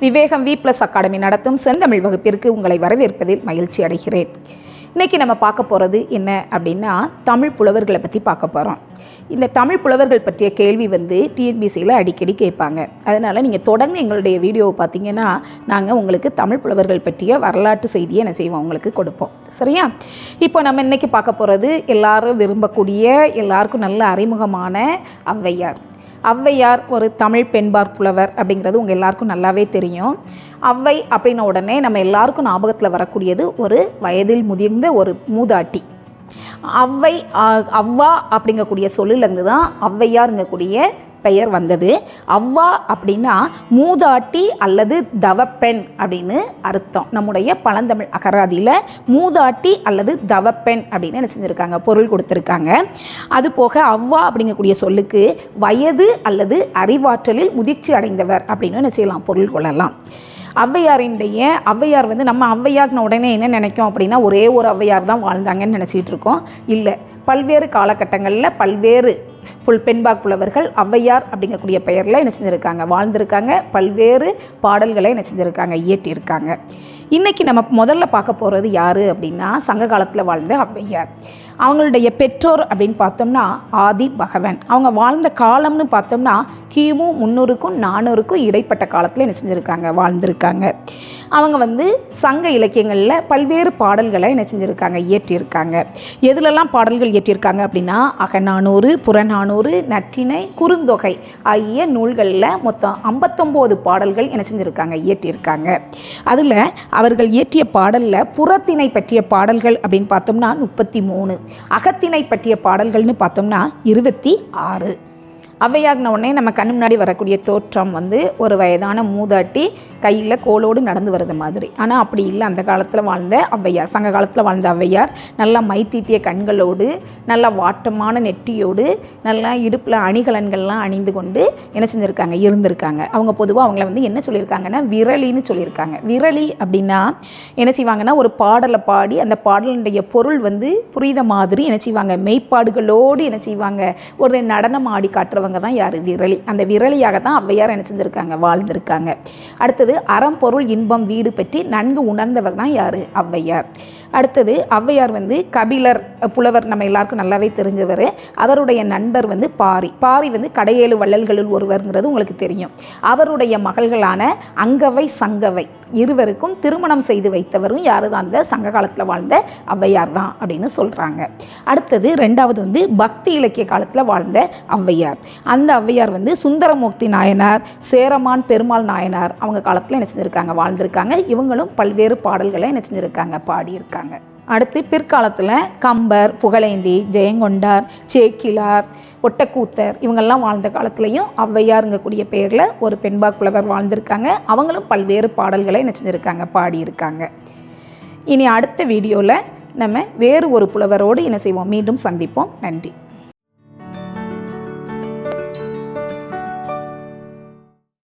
விவேகம் V+ academy நடத்தும் செந்தமிழ் வகுப்பிற்கு உங்களை வரவேற்பதில் மகிழ்ச்சி அடைகிறேன். இன்றைக்கி நம்ம பார்க்க போகிறது என்ன அப்படின்னா, தமிழ் புலவர்களை பற்றி பார்க்க போகிறோம். இந்த தமிழ் புலவர்கள் பற்றிய கேள்வி டிஎன்பிசியில் அடிக்கடி கேட்பாங்க. அதனால் நீங்கள் தொடர்ந்து எங்களுடைய வீடியோவை பார்த்தீங்கன்னா நாங்கள் உங்களுக்கு தமிழ் புலவர்கள் பற்றிய வரலாற்று செய்தியை என்ன செய்வோம் உங்களுக்கு கொடுப்போம். சரியா? இப்போ நம்ம இன்றைக்கி பார்க்க போகிறது எல்லாரும் விரும்பக்கூடிய, எல்லாருக்கும் நல்ல அறிமுகமான ஔவையார். ஔவையார் ஒரு தமிழ் பெண்பார் புலவர் அப்படிங்கிறது உங்கள் எல்லாருக்கும் நல்லாவே தெரியும். ஔவை அப்படின்ன உடனே நம்ம எல்லாருக்கும் ஞாபகத்தில் வரக்கூடியது ஒரு வயதில் முதிர்ந்த ஒரு மூதாட்டி. ஔவை அவ்வா அப்படிங்கக்கூடிய சொல்லிலிருந்து தான் ஔவையாருங்கக்கூடிய பெயர் வந்தது. அவ்வா அப்படின்னா மூதாட்டி அல்லது தவப்பெண் அப்படின்னு அர்த்தம். நம்முடைய பழந்தமிழ் அகராதியில் மூதாட்டி அல்லது தவப்பெண் அப்படின்னு என்ன செஞ்சுருக்காங்க, பொருள் கொடுத்துருக்காங்க. அதுபோக அவ்வா அப்படிங்கக்கூடிய சொல்லுக்கு வயது அல்லது அறிவாற்றலில் முதிர்ச்சி அடைந்தவர் அப்படின்னு என்ன செய்யலாம், பொருள் கொள்ளலாம். ஔவையார் நம்ம ஔவையார்னு உடனே என்ன நினைக்கும் அப்படின்னா, ஒரே ஒரு ஔவையார் தான் வாழ்ந்தாங்கன்னு நினச்சிட்டு இருக்கோம். இல்லை, பல்வேறு காலகட்டங்களில் பல்வேறு பெண்பார் புலவர்கள் ஔவையார் அப்படிங்கக்கூடிய பெயரில் என்ன செஞ்சுருக்காங்க, வாழ்ந்திருக்காங்க. பல்வேறு பாடல்களை என்ன செஞ்சுருக்காங்க, இயற்றியிருக்காங்க. இன்றைக்கி நம்ம முதல்ல பார்க்க போகிறது யார் அப்படின்னா, சங்க காலத்தில் வாழ்ந்த ஔவையார். அவங்களுடைய பெற்றோர் அப்படின்னு பார்த்தோம்னா ஆதி பகவன். அவங்க வாழ்ந்த காலம்னு பார்த்தோம்னா கிமு 300க்கும் 400க்கும் இடைப்பட்ட காலத்தில் என்ன செஞ்சுருக்காங்க, வாழ்ந்திருக்காங்க. அவங்க சங்க இலக்கியங்களில் பல்வேறு பாடல்களை என்ன செஞ்சுருக்காங்க, இயற்றியிருக்காங்க. எதுலெல்லாம் பாடல்கள் இயற்றியிருக்காங்க அப்படின்னா, அகநானூறு, புறநானூறு, நற்றிணை, குறுந்தொகை ஆகிய நூல்களில் மொத்தம் 59 பாடல்கள் என்ன செஞ்சுருக்காங்க, இயற்றியிருக்காங்க. அதில் அவர்கள் இயற்றிய பாடலில் புறத்திணை பற்றிய பாடல்கள் அப்படின்னு பார்த்தோம்னா 33, அகத்திணை பற்றிய பாடல்கள்னு பார்த்தோம்னா 26. ஔவையார்ன உடனே நம்ம கண்ணு முன்னாடி வரக்கூடிய தோற்றம் ஒரு வயதான மூதாட்டி கையில் கோலோடு நடந்து வருது மாதிரி. ஆனால் அப்படி இல்லை. அந்த காலத்தில் வாழ்ந்த ஔவையார், சங்க காலத்தில் வாழ்ந்த ஔவையார் நல்லா மைத்தீட்டிய கண்களோடு, நல்லா வாட்டமான நெட்டியோடு, நல்லா இடுப்பில் அணிகலன்கள்லாம் அணிந்து கொண்டு என்ன செஞ்சுருக்காங்க, இருந்திருக்காங்க. அவங்க பொதுவாக அவங்கள என்ன சொல்லியிருக்காங்கன்னா விரலின்னு சொல்லியிருக்காங்க. விரலி அப்படின்னா என்ன செய்வாங்கன்னா, ஒரு பாடலை பாடி அந்த பாடலுடைய பொருள் புரித மாதிரி என்ன செய்வாங்க, மெய்ப்பாடுகளோடு என்ன செய்வாங்க, ஒரு நடனம் ஆடி காட்டுறவங்க தான் யார், விரலி. அந்த விரலியாக தான் ஔவையார் என்ன செஞ்சுருக்காங்க, வாழ்ந்திருக்காங்க. அடுத்தது அறம் பொருள் இன்பம் வீடு பற்றி நன்கு உணர்ந்தவர் தான் யார், ஔவையார். அடுத்தது ஔவையார் கபிலர் புலவர் நம்ம எல்லாருக்கும் நல்லாவே தெரிஞ்சவர். அவருடைய நண்பர் பாரி. பாரி கடையேழு வள்ளல்களில் ஒருவருங்கிறது உங்களுக்கு தெரியும். அவருடைய மகள்களான அங்கவை சங்கவை இருவருக்கும் திருமணம் செய்து வைத்தவரும் யாரு தான், அந்த சங்க காலத்தில் வாழ்ந்த ஔவையார் தான் அப்படின்னு சொல்கிறாங்க. அடுத்தது ரெண்டாவது பக்தி இலக்கிய காலத்தில் வாழ்ந்த ஔவையார். அந்த ஔவையார் சுந்தரமூர்த்தி நாயனார், சேரமான் பெருமாள் நாயனார் அவங்க காலத்தில் என்ன செஞ்சுருக்காங்க, வாழ்ந்திருக்காங்க. இவங்களும் பல்வேறு பாடல்களை என்ன செஞ்சுருக்காங்க, பாடியிருக்காங்க. அடுத்து பிற்காலத்தில் கம்பர், புகழேந்தி, ஜெயங்கொண்டார், சேக்கிலார், ஒட்டக்கூத்தர் இவங்கெல்லாம் வாழ்ந்த காலத்துலேயும் ஔவையாருங்கக்கூடிய பேரில் ஒரு பெண்பார் புலவர் வாழ்ந்திருக்காங்க. அவங்களும் பல்வேறு பாடல்களை என்ன செஞ்சுருக்காங்க, பாடியிருக்காங்க. இனி அடுத்த வீடியோவில் நம்ம வேறு ஒரு புலவரோடு என்ன செய்வோம், மீண்டும் சந்திப்போம். நன்றி.